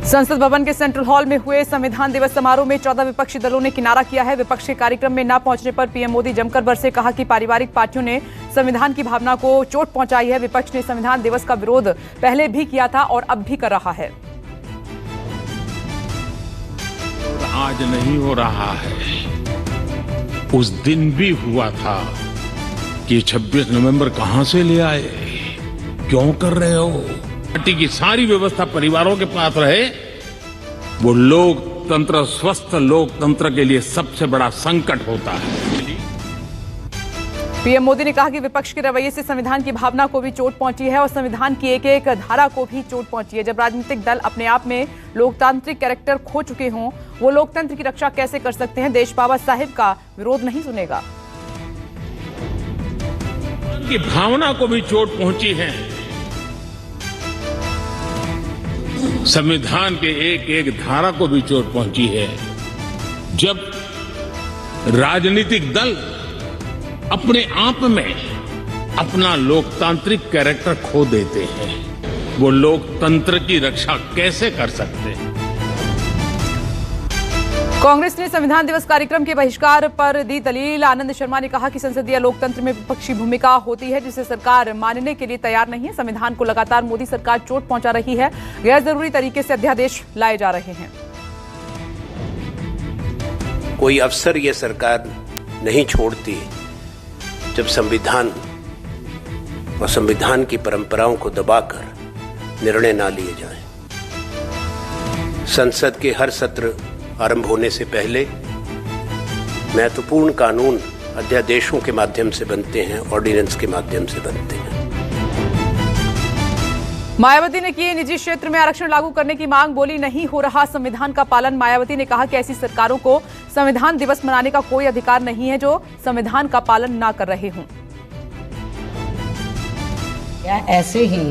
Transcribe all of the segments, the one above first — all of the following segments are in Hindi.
संसद भवन के सेंट्रल हॉल में हुए संविधान दिवस समारोह में 14 विपक्षी दलों ने किनारा किया है। विपक्ष के कार्यक्रम में न पहुंचने पर पीएम मोदी जमकर बरसे। कहा कि पारिवारिक पार्टियों ने संविधान की भावना को चोट पहुंचाई है। विपक्ष ने संविधान दिवस का विरोध पहले भी किया था और अब भी कर रहा है। आज नहीं हो रहा है, उस दिन भी हुआ था कि 26 नवंबर कहां से ले आए, क्यों कर रहे हो? पार्टी की सारी व्यवस्था परिवारों के पास रहे, वो लोकतंत्र, स्वस्थ लोकतंत्र के लिए सबसे बड़ा संकट होता है। पीएम मोदी ने कहा कि विपक्ष के रवैये से संविधान की भावना को भी चोट पहुंची है और संविधान की एक एक धारा को भी चोट पहुंची है। जब राजनीतिक दल अपने आप में लोकतांत्रिक कैरेक्टर खो चुके हों, वो लोकतंत्र की रक्षा कैसे कर सकते हैं? देश बाबा साहिब का विरोध नहीं सुनेगा। की भावना को भी चोट पहुंची है। संविधान के एक एक धारा को भी चोट पहुंची है। जब राजनीतिक दल अपने आप में अपना लोकतांत्रिक कैरेक्टर खो देते हैं, वो लोकतंत्र की रक्षा कैसे कर सकते हैं? कांग्रेस ने संविधान दिवस कार्यक्रम के बहिष्कार पर दी दलील। आनंद शर्मा ने कहा कि संसदीय लोकतंत्र में विपक्षी भूमिका होती है जिसे सरकार मानने के लिए तैयार नहीं है। संविधान को लगातार मोदी सरकार चोट पहुंचा रही है। गैर जरूरी तरीके से अध्यादेश लाए जा रहे हैं। कोई अवसर ये सरकार नहीं छोड़ती जब संविधान और संविधान की परंपराओं को दबाकर निर्णय ना लिए जाएं। संसद के हर सत्र आरंभ होने से पहले महत्वपूर्ण कानून अध्यादेशों के माध्यम से बनते हैं, ऑर्डिनेंस के माध्यम से बनते हैं। मायावती ने की निजी क्षेत्र में आरक्षण लागू करने की मांग। बोली नहीं हो रहा संविधान का पालन। मायावती ने कहा कि ऐसी सरकारों को संविधान दिवस मनाने का कोई अधिकार नहीं है जो संविधान का पालन ना कर रहे हों। या ऐसे ही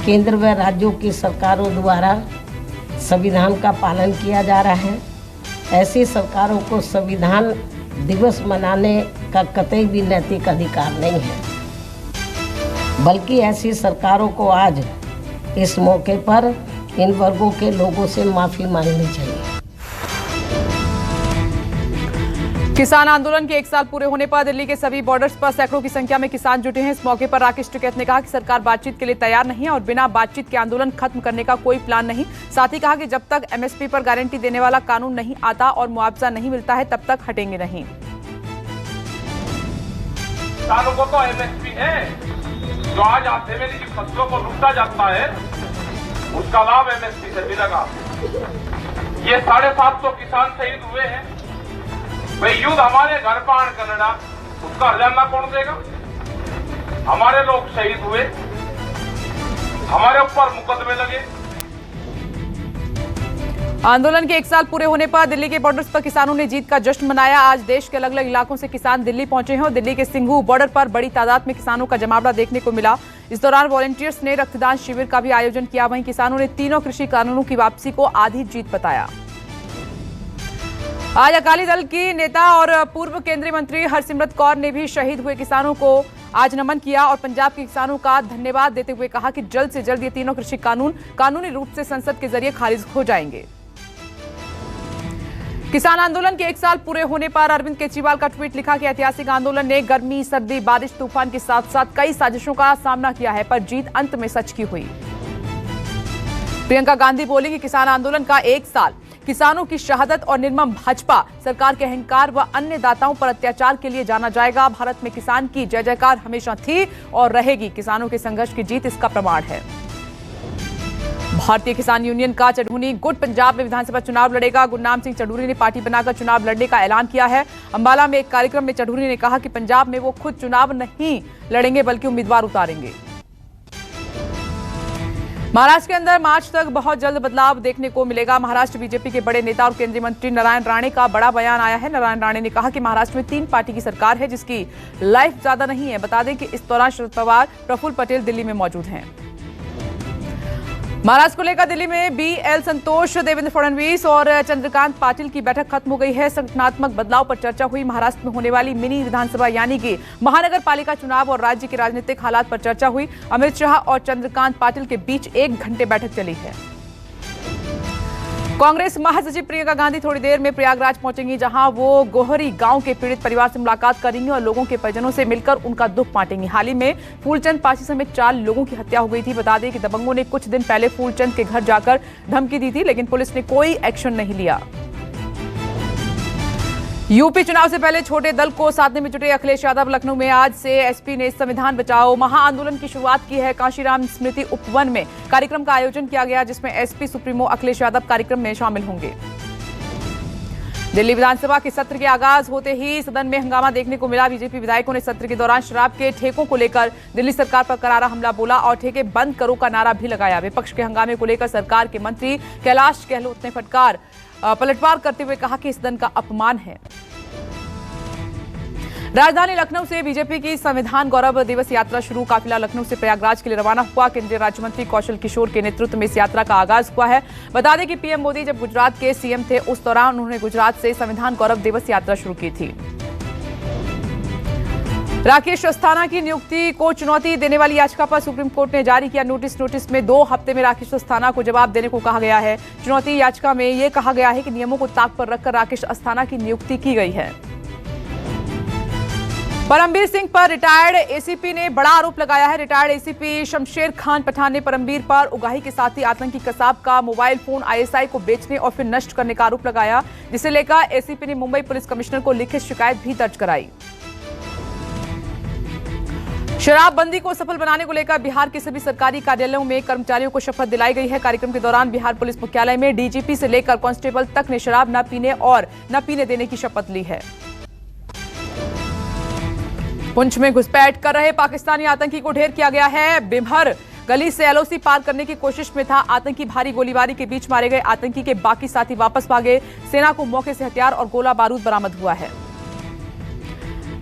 केंद्र व राज्यों की सरकारों द्वारा संविधान का पालन किया जा रहा है। ऐसी सरकारों को संविधान दिवस मनाने का कतई भी नैतिक अधिकार नहीं है, बल्कि ऐसी सरकारों को आज इस मौके पर इन वर्गों के लोगों से माफी मांगनी चाहिए। किसान आंदोलन के 1 साल पूरे होने पर दिल्ली के सभी बॉर्डर्स पर सैकड़ों की संख्या में किसान जुटे हैं। इस मौके पर राकेश टिकैत ने कहा कि सरकार बातचीत के लिए तैयार नहीं है और बिना बातचीत के आंदोलन खत्म करने का कोई प्लान नहीं। साथ ही कहा कि जब तक एमएसपी पर गारंटी देने वाला कानून नहीं आता और मुआवजा नहीं मिलता है तब तक हटेंगे नहीं। किसानों को तो एमएसपी है, जो आज आधे में की फसलों को लूटा जाता है उसका लाभ एमएसपी से मिलेगा। ये 750 किसान शहीद हुए हैं। भाई युद्ध हमारे घर पर आन कनाडा, उसका हर्जाना कौन देगा? हमारे लोग शहीद हुए, हमारे ऊपर मुकदमे लगे। आंदोलन के 1 साल पूरे होने पर दिल्ली के बॉर्डर्स पर किसानों ने जीत का जश्न मनाया। आज देश के अलग अलग इलाकों से किसान दिल्ली पहुंचे हैं और दिल्ली के सिंघू बॉर्डर पर बड़ी तादाद में किसानों का जमावड़ा देखने को मिला। इस दौरान वॉलंटियर्स ने रक्तदान शिविर का भी आयोजन किया। वहीं किसानों ने तीनों कृषि कानूनों की वापसी को आधी जीत बताया। आज अकाली दल की नेता और पूर्व केंद्रीय मंत्री हरसिमरत कौर ने भी शहीद हुए किसानों को आज नमन किया और पंजाब के किसानों का धन्यवाद देते हुए कहा कि जल्द से जल्द ये तीनों कृषि कानून कानूनी रूप से संसद के जरिए खारिज हो जाएंगे। किसान आंदोलन के 1 साल पूरे होने पर अरविंद केजरीवाल का ट्वीट लिखा कि ऐतिहासिक आंदोलन ने गर्मी, सर्दी, बारिश, तूफान के साथ साथ कई साजिशों का सामना किया है, पर जीत अंत में सच की हुई। प्रियंका गांधी बोली कि किसान आंदोलन का 1 साल किसानों की शहादत और निर्मम भाजपा सरकार के अहंकार व अन्य दाताओं पर अत्याचार के लिए जाना जाएगा। भारत में किसान की जय जयकार हमेशा थी और रहेगी। किसानों के संघर्ष की जीत इसका प्रमाण है। भारतीय किसान यूनियन का चढ़ूनी गुट पंजाब में विधानसभा चुनाव लड़ेगा। गुरनाम सिंह चढ़ूनी ने पार्टी बनाकर चुनाव लड़ने का ऐलान किया है। अंबाला में एक कार्यक्रम में चढ़ूनी ने कहा कि पंजाब में वो खुद चुनाव नहीं लड़ेंगे बल्कि उम्मीदवार उतारेंगे। महाराष्ट्र के अंदर मार्च तक बहुत जल्द बदलाव देखने को मिलेगा। महाराष्ट्र बीजेपी के बड़े नेता और केंद्रीय मंत्री नारायण राणे का बड़ा बयान आया है। नारायण राणे ने कहा कि महाराष्ट्र में 3 पार्टी की सरकार है जिसकी लाइफ ज्यादा नहीं है। बता दें कि इस दौरान शरद पवार, प्रफुल्ल पटेल दिल्ली में मौजूद हैं। महाराष्ट्र को लेकर दिल्ली में बीएल संतोष, देवेंद्र फडणवीस और चंद्रकांत पाटिल की बैठक खत्म हो गई है। संगठनात्मक बदलाव पर चर्चा हुई। महाराष्ट्र में होने वाली मिनी विधानसभा यानी कि महानगर पालिका चुनाव और राज्य के राजनीतिक हालात पर चर्चा हुई। अमित शाह और चंद्रकांत पाटिल के बीच 1 घंटे बैठक चली है। कांग्रेस महासचिव प्रियंका गांधी थोड़ी देर में प्रयागराज पहुंचेंगी, जहां वो गोहरी गांव के पीड़ित परिवार से मुलाकात करेंगी और लोगों के परिजनों से मिलकर उनका दुख बांटेंगी। हाल ही में फूलचंद पासी समेत 4 लोगों की हत्या हो गई थी। बता दें कि दबंगों ने कुछ दिन पहले फूलचंद के घर जाकर धमकी दी थी, लेकिन पुलिस ने कोई एक्शन नहीं लिया। यूपी चुनाव से पहले छोटे दल को साधने में जुटे अखिलेश यादव लखनऊ में आज से एसपी ने संविधान बचाओ महाआंदोलन की शुरुआत की है। कांशीराम स्मृति उपवन में कार्यक्रम का आयोजन किया गया, जिसमें एसपी सुप्रीमो अखिलेश यादव कार्यक्रम में शामिल होंगे। दिल्ली विधानसभा के सत्र के आगाज होते ही सदन में हंगामा देखने को मिला। बीजेपी विधायकों ने सत्र के दौरान शराब के ठेकों को लेकर दिल्ली सरकार पर करारा हमला बोला और ठेके बंद करो का नारा भी लगाया। विपक्ष के हंगामे को लेकर सरकार के मंत्री कैलाश गहलोत ने पलटवार करते हुए कहा कि सदन का अपमान है। राजधानी लखनऊ से बीजेपी की संविधान गौरव दिवस यात्रा शुरू। काफिला लखनऊ से प्रयागराज के लिए रवाना हुआ। केंद्रीय राज्य मंत्री कौशल किशोर के नेतृत्व में इस यात्रा का आगाज हुआ है। बता दें कि पीएम मोदी जब गुजरात के सीएम थे, उस दौरान उन्होंने गुजरात से संविधान गौरव दिवस यात्रा शुरू की थी। राकेश अस्थाना की नियुक्ति को चुनौती देने वाली याचिका पर सुप्रीम कोर्ट ने जारी किया नोटिस में 2 हफ्ते में राकेश अस्थाना को जवाब देने को कहा गया है। चुनौती याचिका में यह कहा गया है कि नियमों को ताक पर रखकर राकेश अस्थाना की नियुक्ति की गई है। परमबीर सिंह पर रिटायर्ड एसीपी ने बड़ा आरोप लगाया है। रिटायर्ड एसीपी शमशेर खान पठान ने परमबीर पर उगाही के साथ ही आतंकी कसाब का मोबाइल फोन आईएसआई को बेचने और फिर नष्ट करने का आरोप लगाया, जिसे लेकर एसीपी ने मुंबई पुलिस कमिश्नर को लिखित शिकायत भी दर्ज कराई। शराबबंदी को सफल बनाने को लेकर बिहार के सभी सरकारी कार्यालयों में कर्मचारियों को शपथ दिलाई गई है। कार्यक्रम के दौरान बिहार पुलिस मुख्यालय में डीजीपी से लेकर कांस्टेबल तक ने शराब न पीने और न पीने देने की शपथ ली है। पुंछ में घुसपैठ कर रहे पाकिस्तानी आतंकी को ढेर किया गया है। बिमहर गली से एलओसी पार करने की कोशिश में था आतंकी। भारी गोलीबारी के बीच मारे गए आतंकी के बाकी साथी वापस भागे। सेना को मौके से हथियार और गोला बारूद बरामद हुआ है।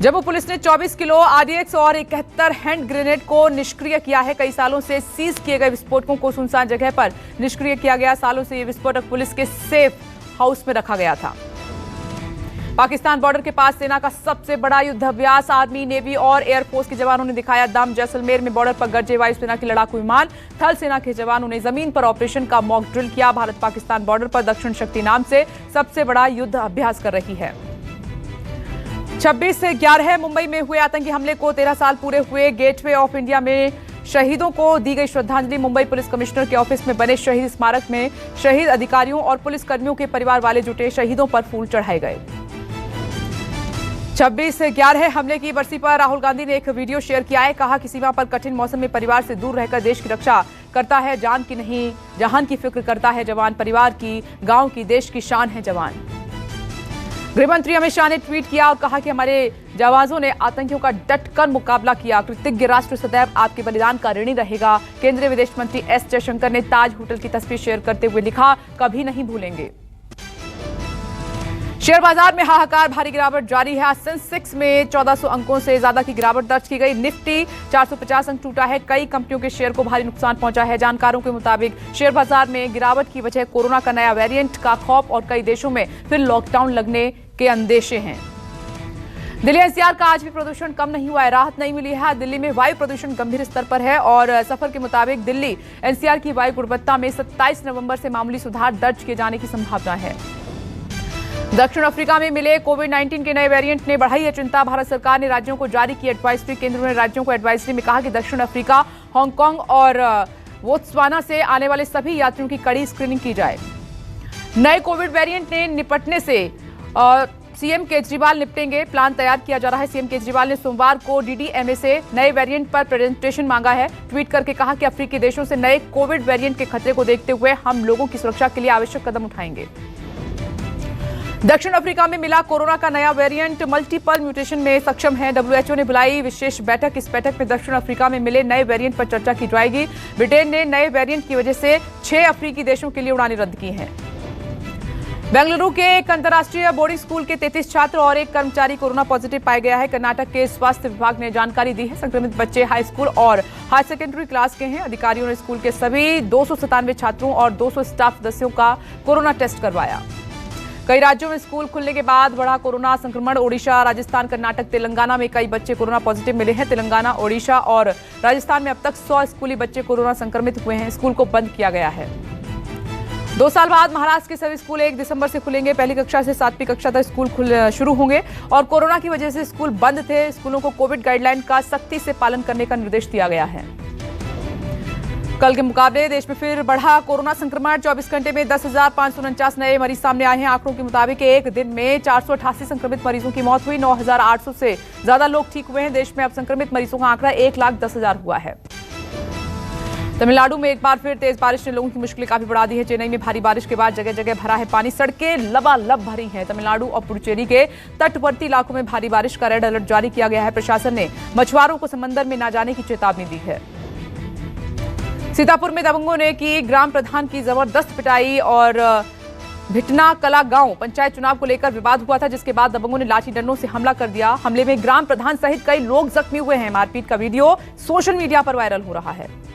जम्मू पुलिस ने 24 किलो आरडीएक्स और 71 हैंड ग्रेनेड को निष्क्रिय किया है। कई सालों से सीज किए गए विस्फोटकों को सुनसान जगह पर निष्क्रिय किया गया। सालों से ये विस्फोटक पुलिस के सेफ हाउस में रखा गया था। पाकिस्तान बॉर्डर के पास सेना का सबसे बड़ा युद्धाभ्यास। आर्मी, नेवी और एयरफोर्स के जवानों ने दिखाया दम। जैसलमेर में बॉर्डर पर गरजे वायुसेना के लड़ाकू विमान। थल सेना के जवानों ने जमीन पर ऑपरेशन का मॉक ड्रिल किया। भारत पाकिस्तान बॉर्डर पर दक्षिण शक्ति नाम से सबसे बड़ा युद्ध अभ्यास कर रही है। 26 से 11 मुंबई में हुए आतंकी हमले को 13 साल पूरे हुए। गेटवे ऑफ इंडिया में शहीदों को दी गई श्रद्धांजलि। मुंबई पुलिस कमिश्नर के ऑफिस में बने शहीद स्मारक में शहीद अधिकारियों और पुलिसकर्मियों के परिवार वाले जुटे। शहीदों पर फूल चढ़ाए गए। 26 से 11 हमले की बरसी पर राहुल गांधी ने एक वीडियो शेयर किया है। कहा कि सीमा पर कठिन मौसम में परिवार से दूर रहकर देश की रक्षा करता है। जान की नहीं जहान की फिक्र करता है जवान। परिवार की, गांव की, देश की शान है जवान। गृहमंत्री अमित शाह ने ट्वीट किया और कहा कि हमारे जवानों ने आतंकियों का डटकर मुकाबला किया। कृतज्ञ राष्ट्र सदैव आपके बलिदान का ऋणी रहेगा। केंद्रीय विदेश मंत्री एस जयशंकर ने ताज होटल की तस्वीर शेयर करते हुए लिखा, कभी नहीं भूलेंगे। शेयर बाजार में हाहाकार, भारी गिरावट जारी है। सेंसेक्स में 1400 अंकों से ज्यादा की गिरावट दर्ज की गई। निफ्टी 450 अंक टूटा है। कई कंपनियों के शेयर को भारी नुकसान पहुंचा है। जानकारों के मुताबिक शेयर बाजार में गिरावट की वजह कोरोना का नया वेरिएंट का खौफ और कई देशों में फिर लॉकडाउन लगने के अंदेशे हैं। दिल्ली एनसीआर का आज भी प्रदूषण कम नहीं हुआ है, राहत नहीं मिली है। दिल्ली में वायु प्रदूषण गंभीर स्तर पर है और सफर के मुताबिक दिल्ली एनसीआर की वायु गुणवत्ता में 27 नवंबर से मामूली सुधार दर्ज किए जाने की संभावना है। दक्षिण अफ्रीका में मिले कोविड-19 के नए वेरिएंट ने बढ़ाई है चिंता। भारत सरकार ने राज्यों को जारी की एडवाइजरी। केंद्र ने राज्यों को एडवाइजरी में कहा कि दक्षिण अफ्रीका, हांगकांग और बोत्सवाना से आने वाले सभी यात्रियों की कड़ी स्क्रीनिंग की जाए। नए कोविड वेरिएंट ने निपटने से सीएम केजरीवाल निपटेंगे, प्लान तैयार किया जा रहा है। सीएम केजरीवाल ने सोमवार को डीडीएमए से नए वेरिएंट पर प्रेजेंटेशन मांगा है। ट्वीट करके कहा कि अफ्रीकी देशों से नए कोविड वेरिएंट के खतरे को देखते हुए हम लोगों की सुरक्षा के लिए आवश्यक कदम उठाएंगे। दक्षिण अफ्रीका में मिला कोरोना का नया वेरिएंट मल्टीपल म्यूटेशन में सक्षम है। डब्ल्यूएचओ ने बुलाई विशेष बैठक। इस बैठक में दक्षिण अफ्रीका में मिले नए वेरिएंट पर चर्चा की जाएगी। ब्रिटेन ने नए वेरिएंट की वजह से 6 अफ्रीकी देशों के लिए उड़ानें रद्द की हैं। बेंगलुरु के एक अंतर्राष्ट्रीय बोर्डिंग स्कूल के 33 छात्र और एक कर्मचारी कोरोना पॉजिटिव पाया गया है। कर्नाटक के स्वास्थ्य विभाग ने जानकारी दी है। संक्रमित बच्चे हाई स्कूल और हाई सेकेंडरी क्लास के हैं। अधिकारियों ने स्कूल के सभी 297 छात्रों और 200 स्टाफ सदस्यों का कोरोना टेस्ट करवाया। कई राज्यों में स्कूल खुलने के बाद बढ़ा कोरोना संक्रमण। ओडिशा, राजस्थान, कर्नाटक, तेलंगाना में कई बच्चे कोरोना पॉजिटिव मिले हैं। तेलंगाना, ओडिशा और राजस्थान में अब तक 100 स्कूली बच्चे कोरोना संक्रमित हुए हैं। स्कूल को बंद किया गया है। 2 साल बाद महाराष्ट्र के सभी स्कूल 1 दिसंबर से खुलेंगे। पहली कक्षा से 7वीं कक्षा तक स्कूल शुरू होंगे और कोरोना की वजह से स्कूल बंद थे। स्कूलों को कोविड गाइडलाइन का सख्ती से पालन करने का निर्देश दिया गया है। कल के मुकाबले देश में फिर बढ़ा कोरोना संक्रमण। 24 घंटे में 10,549 नए मरीज सामने आए हैं। आंकड़ों के मुताबिक एक दिन में 488 संक्रमित मरीजों की मौत हुई। 9,800 से ज्यादा लोग ठीक हुए हैं। देश में अब संक्रमित मरीजों का आंकड़ा 1,10,000 हुआ है। तमिलनाडु में एक बार फिर तेज बारिश ने लोगों की मुश्किलें काफी बढ़ा दी है। चेन्नई में भारी बारिश के बाद जगह जगह भरा है पानी। सड़कें लबालब भरी हैं। तमिलनाडु और पुडुचेरी के तटवर्ती इलाकों में भारी बारिश का रेड अलर्ट जारी किया गया है। प्रशासन ने मछुआरों को समंदर में न जाने की चेतावनी दी है। सीतापुर में दबंगों ने की ग्राम प्रधान की जबरदस्त पिटाई और भिटना कला गांव पंचायत चुनाव को लेकर विवाद हुआ था, जिसके बाद दबंगों ने लाठी डंडों से हमला कर दिया। हमले में ग्राम प्रधान सहित कई लोग जख्मी हुए हैं। मारपीट का वीडियो सोशल मीडिया पर वायरल हो रहा है।